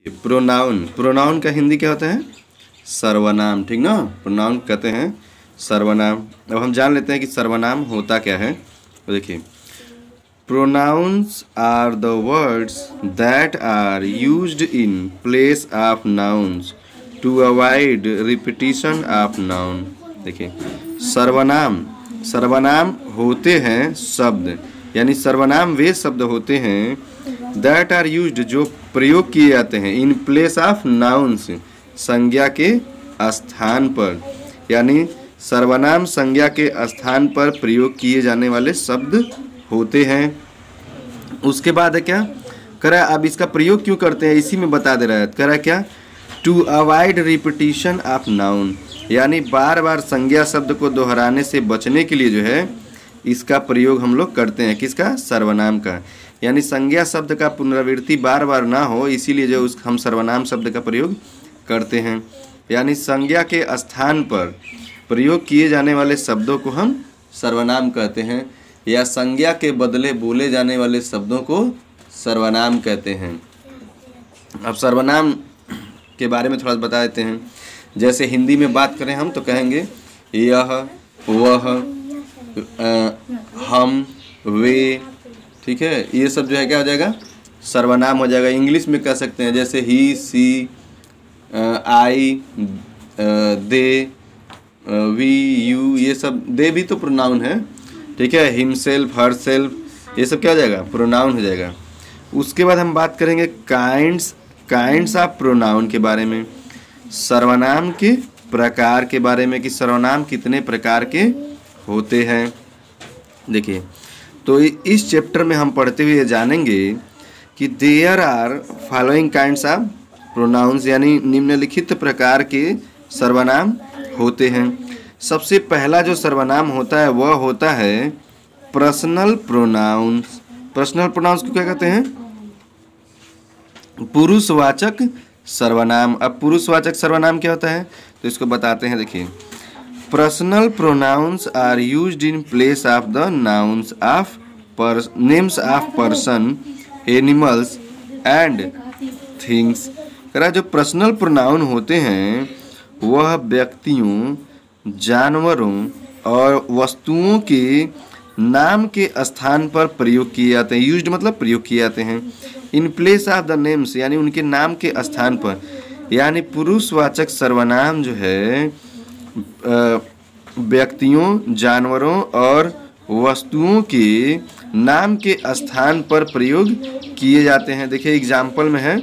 Pronoun, pronoun का हिंदी क्या होता है? सर्वनाम, ठीक ना। प्रोनाउन कहते हैं सर्वनाम। अब हम जान लेते हैं कि सर्वनाम होता क्या है। तो देखिए, pronouns are the words that are used in place of nouns to avoid repetition of noun. देखिए, सर्वनाम, सर्वनाम होते हैं शब्द, यानी सर्वनाम वे शब्द होते हैं दैट आर यूज्ड, जो प्रयोग किए जाते हैं, इन प्लेस ऑफ नाउन्स, संज्ञा के स्थान पर, यानी सर्वनाम संज्ञा के स्थान पर प्रयोग किए जाने वाले शब्द होते हैं। उसके बाद है क्या करा, अब इसका प्रयोग क्यों करते हैं इसी में बता दे रहा है। करा क्या, to avoid repetition of noun, यानी बार बार संज्ञा शब्द को दोहराने से बचने के लिए जो है इसका प्रयोग हम लोग करते हैं। किसका? सर्वनाम का, यानी संज्ञा शब्द का पुनरावृत्ति बार बार ना हो, इसीलिए जो हम सर्वनाम शब्द का प्रयोग करते हैं। यानी संज्ञा के स्थान पर प्रयोग किए जाने वाले शब्दों को हम सर्वनाम कहते हैं, या संज्ञा के बदले बोले जाने वाले शब्दों को सर्वनाम कहते हैं। अब सर्वनाम के बारे में थोड़ा बता देते हैं। जैसे हिंदी में बात करें हम तो कहेंगे यह, वह, हम, वे, ठीक है, ये सब जो है क्या हो जाएगा? सर्वनाम हो जाएगा। इंग्लिश में कह सकते हैं जैसे ही, सी, आई, दे, वी, यू, ये सब, दे भी तो प्रोनाउन है, ठीक है। हिमसेल्फ, हर सेल्फ, ये सब क्या हो जाएगा? प्रोनाउन हो जाएगा। उसके बाद हम बात करेंगे काइंड्स ऑफ प्रोनाउन के बारे में, सर्वनाम के प्रकार के बारे में कि सर्वनाम कितने प्रकार के होते हैं। देखिए, तो इस चैप्टर में हम पढ़ते हुए जानेंगे कि there are following kinds of pronouns, यानी निम्नलिखित प्रकार के सर्वनाम होते हैं। सबसे पहला जो सर्वनाम होता है वह होता है पर्सनल प्रोनाउंस। पर्सनल प्रोनाउंस को क्या कहते हैं? पुरुषवाचक सर्वनाम। अब पुरुषवाचक सर्वनाम क्या होता है तो इसको बताते हैं। देखिए, personal pronouns are used in place of the nouns of names of person, animals and things. करा, जो पर्सनल प्रोनाउन होते हैं वह व्यक्तियों, जानवरों और वस्तुओं के नाम के स्थान पर प्रयोग किए जाते हैं। यूज्ड मतलब प्रयोग किए जाते हैं। इन प्लेस ऑफ द नेम्स, यानी उनके नाम के स्थान पर, यानी पुरुषवाचक सर्वनाम जो है व्यक्तियों, जानवरों और वस्तुओं के नाम के स्थान पर प्रयोग किए जाते हैं। देखिए एग्जाम्पल में है,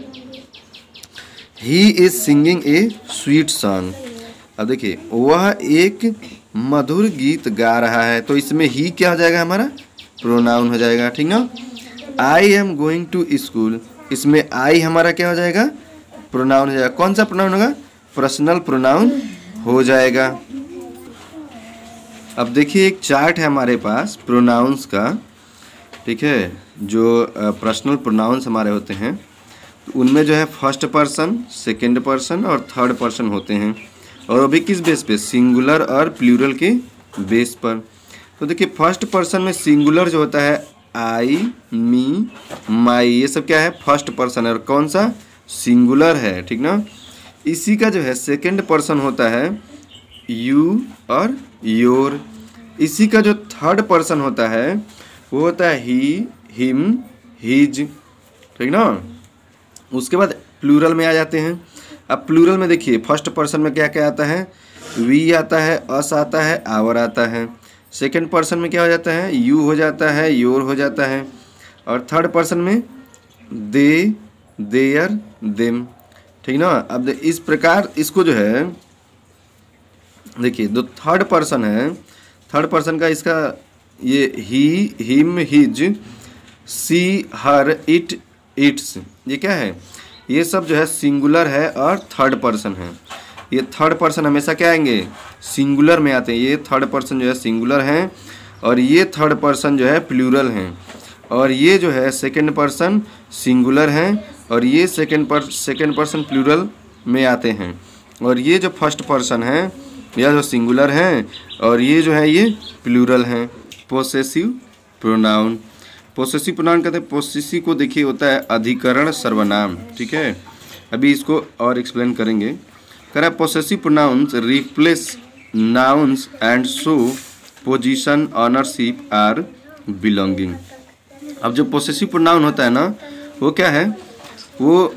he is singing A sweet song. अब देखिए, वह एक मधुर गीत गा रहा है, तो इसमें ही क्या हो जाएगा? हमारा प्रोनाउन हो जाएगा, ठीक ना। I am going to school, इसमें आई हमारा क्या हो जाएगा? प्रोनाउन हो जाएगा। कौन सा प्रोनाउन होगा? पर्सनल प्रोनाउन हो जाएगा। अब देखिए, एक चार्ट है हमारे पास प्रोनाउंस का, ठीक है, जो पर्सनल प्रोनाउंस हमारे होते हैं तो उनमें जो है फर्स्ट पर्सन, सेकंड पर्सन और थर्ड पर्सन होते हैं, और अभी किस बेस पे? सिंगुलर और प्लूरल के बेस पर। तो देखिए, फर्स्ट पर्सन में सिंगुलर जो होता है आई, मी, माई, ये सब क्या है? फर्स्ट पर्सन है, और कौन सा? सिंगुलर है, ठीक ना। इसी का जो है सेकंड पर्सन होता है यू और योर। इसी का जो थर्ड पर्सन होता है वो होता है ही, हिम, हिज, ठीक ना। उसके बाद प्लूरल में आ जाते हैं। अब प्लूरल में देखिए, फर्स्ट पर्सन में क्या क्या आता है? वी आता है, अस आता है, आवर आता है। सेकंड पर्सन में क्या हो जाता है? यू हो जाता है, योर हो जाता है। और थर्ड पर्सन में दे, देयर, देम, ठीक ना। अब इस प्रकार इसको जो है देखिए, जो थर्ड पर्सन है, थर्ड पर्सन का इसका ये he, him, his, she, her, it, its, ये क्या है? ये सब जो है सिंगुलर है और थर्ड पर्सन है। ये थर्ड पर्सन हमेशा क्या आएंगे? सिंगुलर में आते हैं। ये थर्ड पर्सन जो है सिंगुलर हैं, और ये थर्ड पर्सन जो है प्लूरल हैं, और ये जो है सेकंड पर्सन सिंगुलर हैं, और ये सेकंड पर्सन प्लूरल में आते हैं। और ये जो फर्स्ट पर्सन है या जो सिंगुलर हैं, और ये जो है ये प्लूरल हैं। पोसेसिव प्रोनाउन, पोसेसिव प्रोनाउन कहते हैं। पोसेसिव को देखिए होता है अधिकरण सर्वनाम, ठीक है। अभी इसको और एक्सप्लेन करेंगे। कह रहा है possessive pronouns replace nouns and show possession, ownership or belonging. अब जो पोसेसिव प्रोनाउन होता है ना, वो क्या है, वो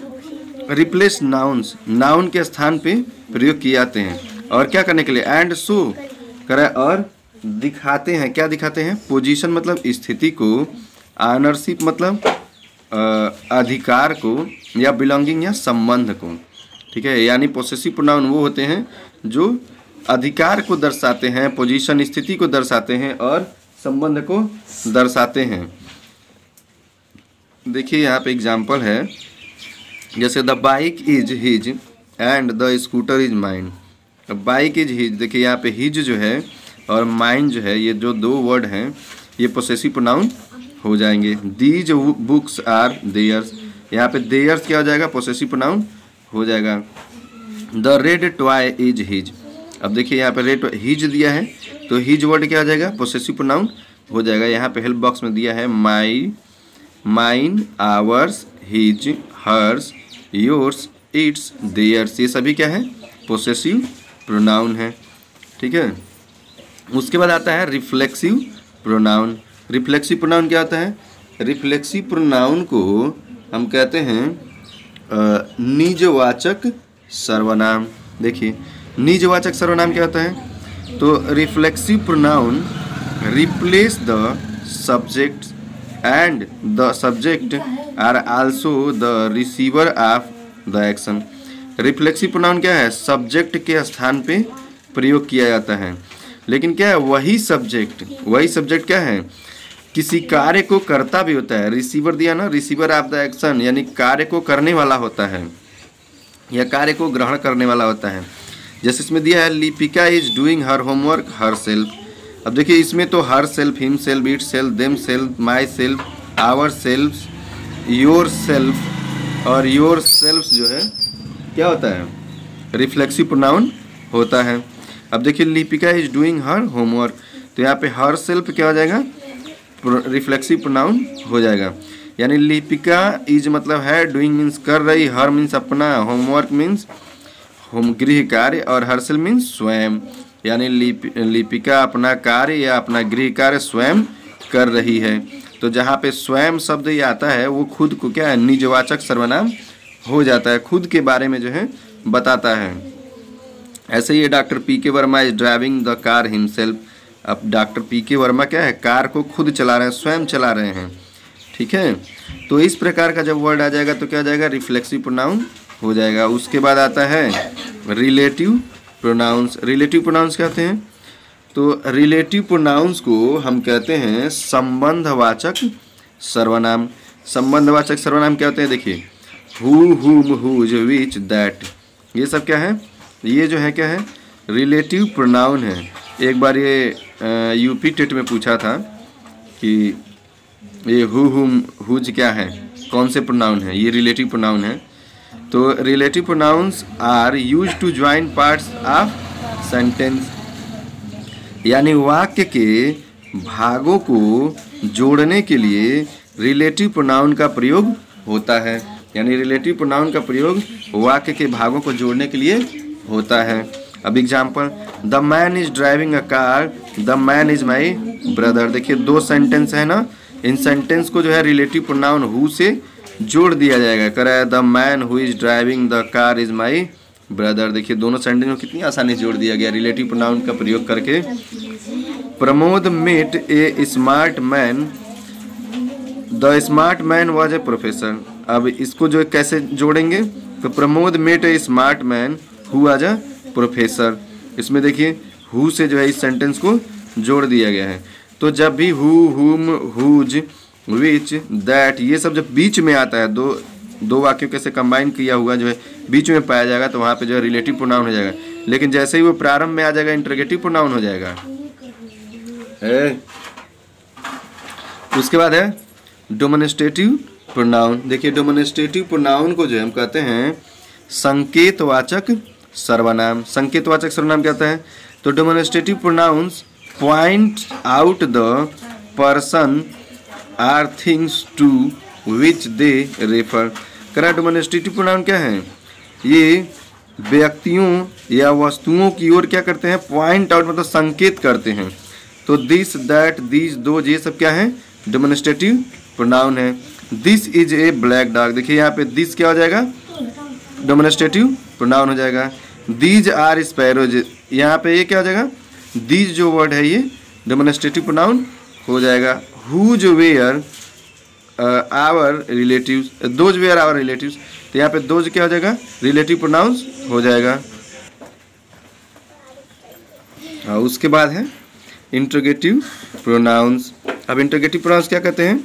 रिप्लेस नाउन्स, नाउन के स्थान पे प्रयोग किए जाते हैं। और क्या करने के लिए, एंड शो करे और दिखाते हैं। क्या दिखाते हैं, पोजीशन मतलब स्थिति को, ऑनरशिप मतलब अधिकार को, या बिलोंगिंग या संबंध को। ठीक है, यानी पोसेसिव प्रोनाउन वो होते हैं जो अधिकार को दर्शाते हैं, पोजीशन स्थिति को दर्शाते हैं और संबंध को दर्शाते हैं। देखिए यहाँ पे एग्जाम्पल है, जैसे the bike is his and the scooter is mine. Bike is his, देखिए यहाँ पे हिज जो है और माइन जो है, ये जो दो वर्ड हैं ये पोसेसिव प्रोनाउन हो जाएंगे। दीज बुक्स आर देयर्स, यहाँ पे देयर्स क्या हो जाएगा, पोसेसिव प्रोनाउन हो जाएगा। The red toy is his, अब देखिए यहाँ पे रेड हिज दिया है तो हिज वर्ड क्या हो जाएगा, पोसेसिव प्रोनाउन हो जाएगा। यहाँ पे हेल्प बॉक्स में दिया है my, mine, ours, his, hers, yours, its, theirs, ये सभी क्या है, पोसेसिव प्रोनाउन है। ठीक है, उसके बाद आता है रिफ्लेक्सिव प्रोनाउन। रिफ्लेक्सिव प्रोनाउन क्या होता है, रिफ्लेक्सिव प्रोनाउन को हम कहते हैं निजवाचक सर्वनाम। देखिए निजवाचक सर्वनाम क्या होता है, तो reflexive pronoun replace the subject and the subject are also the receiver of the action. Reflexive pronoun क्या है, सब्जेक्ट के स्थान पे प्रयोग किया जाता है, लेकिन क्या है, वही सब्जेक्ट क्या है, किसी कार्य को करता भी होता है। रिसीवर दिया ना, रिसीवर ऑफ द एक्शन, यानी कार्य को करने वाला होता है या कार्य को ग्रहण करने वाला होता है। जैसे इसमें दिया है Lipika is doing her homework herself. अब देखिए इसमें तो herself, himself, itself, themselves, myself, ourselves, yourself और योर सेल्फ जो है क्या होता है, रिफ्लेक्सिव प्रोनाउन होता है। अब देखिए Lipika is doing her homework, तो यहाँ पे हर सेल्फ क्या हो जाएगा, रिफ्लेक्सिव प्रोनाउन हो जाएगा। यानी लिपिका इज मतलब है, डूइंग मीन्स कर रही, हर मीन्स अपना, होमवर्क मीन्स होम गृह कार्य और हर्षल मीन्स स्वयं। यानी लिपिका अपना कार्य या अपना गृह कार्य स्वयं कर रही है। तो जहाँ पे स्वयं शब्द ये आता है वो खुद को क्या है, निजवाचक सर्वनाम हो जाता है, खुद के बारे में जो है बताता है। ऐसे ही डॉक्टर पी के Verma is driving the car himself. अब डॉक्टर पी के वर्मा क्या है, कार को खुद चला रहे हैं, स्वयं चला रहे हैं। ठीक है, तो इस प्रकार का जब वर्ड आ जाएगा तो क्या आ जाएगा, रिफ्लेक्सिव प्रोनाउन हो जाएगा। उसके बाद आता है रिलेटिव प्रोनाउंस। रिलेटिव प्रोनाउंस क्या होते हैं, तो रिलेटिव प्रोनाउंस को हम कहते हैं संबंधवाचक सर्वनाम। संबंधवाचक सर्वनाम क्या होते हैं, देखिए हु, हुम, हुज, विच, दैट, ये सब क्या है, ये जो है क्या है, रिलेटिव प्रोनाउन है। एक बार ये यूपी टेट में पूछा था कि ये हु, हुम, हुज क्या है, कौन से प्रोनाउन है, ये रिलेटिव प्रोनाउन है। तो relative pronouns are use to join parts of sentence, यानी वाक्य के भागों को जोड़ने के लिए रिलेटिव प्रोनाउन का प्रयोग होता है। यानी रिलेटिव प्रोनाउन का प्रयोग वाक्य के भागों को जोड़ने के लिए होता है। अब example, the man is driving a car, the man is my brother. देखिए दो सेंटेंस है ना, इन सेंटेंस को जो है रिलेटिव प्रोनाउन हु से जोड़ दिया जाएगा। कह रहा है the man who is driving the car is my brother. देखिए दोनों सेंटेंस को कितनी आसानी से जोड़ दिया गया रिलेटिव प्रोनाउन का प्रयोग करके। Pramod met a smart man, the smart man was a professor. अब इसको जो कैसे जोड़ेंगे, तो Pramod met a smart man who was a professor. इसमें देखिए हु से जो है इस सेंटेंस को जोड़ दिया गया है। तो जब भी हु, हुम, हुज, विच, दैट, ये सब जब बीच में आता है, दो वाक्यों के से कंबाइन किया हुआ जो है बीच में पाया जाएगा, तो वहाँ पे जो है रिलेटिव प्रोनाउन हो जाएगा। लेकिन जैसे ही वो प्रारंभ में आ जाएगा इंटरोगेटिव प्रोनाउन हो जाएगा। उसके बाद है डेमोन्स्ट्रेटिव प्रोनाउन। देखिए डेमोन्स्ट्रेटिव प्रोनाउन को जो हम कहते हैं संकेतवाचक सर्वनाम। संकेतवाचक सर्वनाम क्या होता है, तो demonstrative pronouns point out the person or things to which they refer. करा डेमोन्स्ट्रेटिव प्रोनाउन क्या है, ये व्यक्तियों या वस्तुओं की ओर क्या करते हैं, पॉइंट आउट मतलब संकेत करते हैं। तो दिस, दैट, दिस, दोज ये सब क्या है, डेमोन्स्ट्रेटिव प्रोनाउन है। This is a black dog, देखिए यहाँ पे दिस क्या हो जाएगा, डेमोन्स्ट्रेटिव प्रोनाउन हो जाएगा। दीज आर स्पैरोज, यहाँ पे ये क्या हो जाएगा, दीज जो वर्ड है ये डेमोन्स्ट्रेटिव प्रोनाउन हो जाएगा। Whose were our relatives, those were our relatives, तो यहाँ पे दोज क्या हो जाएगा, रिलेटिव प्रोनाउंस हो जाएगा। उसके बाद है इंट्रोगेटिव प्रोनाउंस। अब इंट्रोगेटिव प्रोनाउंस क्या कहते हैं,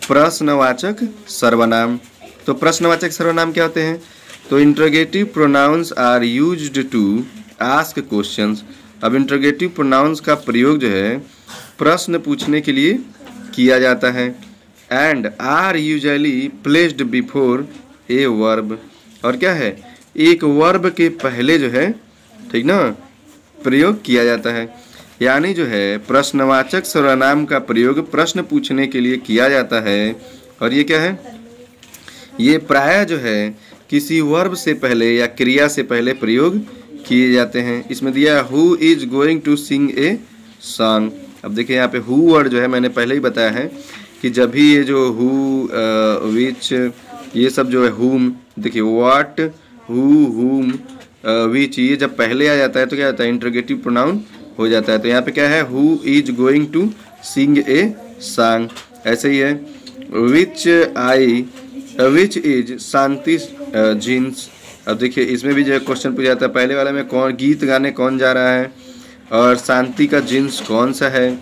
प्रश्नवाचक सर्वनाम। तो प्रश्नवाचक सर्वनाम क्या होते हैं, तो interrogative pronouns are used to ask questions. अब इंट्रोगेटिव प्रोनाउंस का प्रयोग जो है प्रश्न पूछने के लिए किया जाता है। And are usually placed before a verb, और क्या है, एक वर्ब के पहले जो है, ठीक ना, प्रयोग किया जाता है। यानी जो है प्रश्नवाचक सर्वनाम का प्रयोग प्रश्न पूछने के लिए किया जाता है। और ये क्या है, ये प्रायः जो है किसी वर्ब से पहले या क्रिया से पहले प्रयोग किए जाते हैं। इसमें दिया who is going to sing a song. अब देखिए यहाँ पे हु वर्ड जो है मैंने पहले ही बताया है कि जब भी ये जो हु, विच, ये सब जो है, हुम, देखिए व्हाट, हु, हुम, विच, ये जब पहले आ जाता है तो क्या होता है, इंट्रोगेटिव प्रोनाउन हो जाता है। तो यहाँ पे क्या है, who is going to sing a song, ऐसे ही है। Which is Shanti jeans. अब देखिए इसमें भी जो है क्वेश्चन पूछा जाता है, पहले वाले में कौन गीत गाने कौन जा रहा है, और शांति का जीन्स कौन सा है।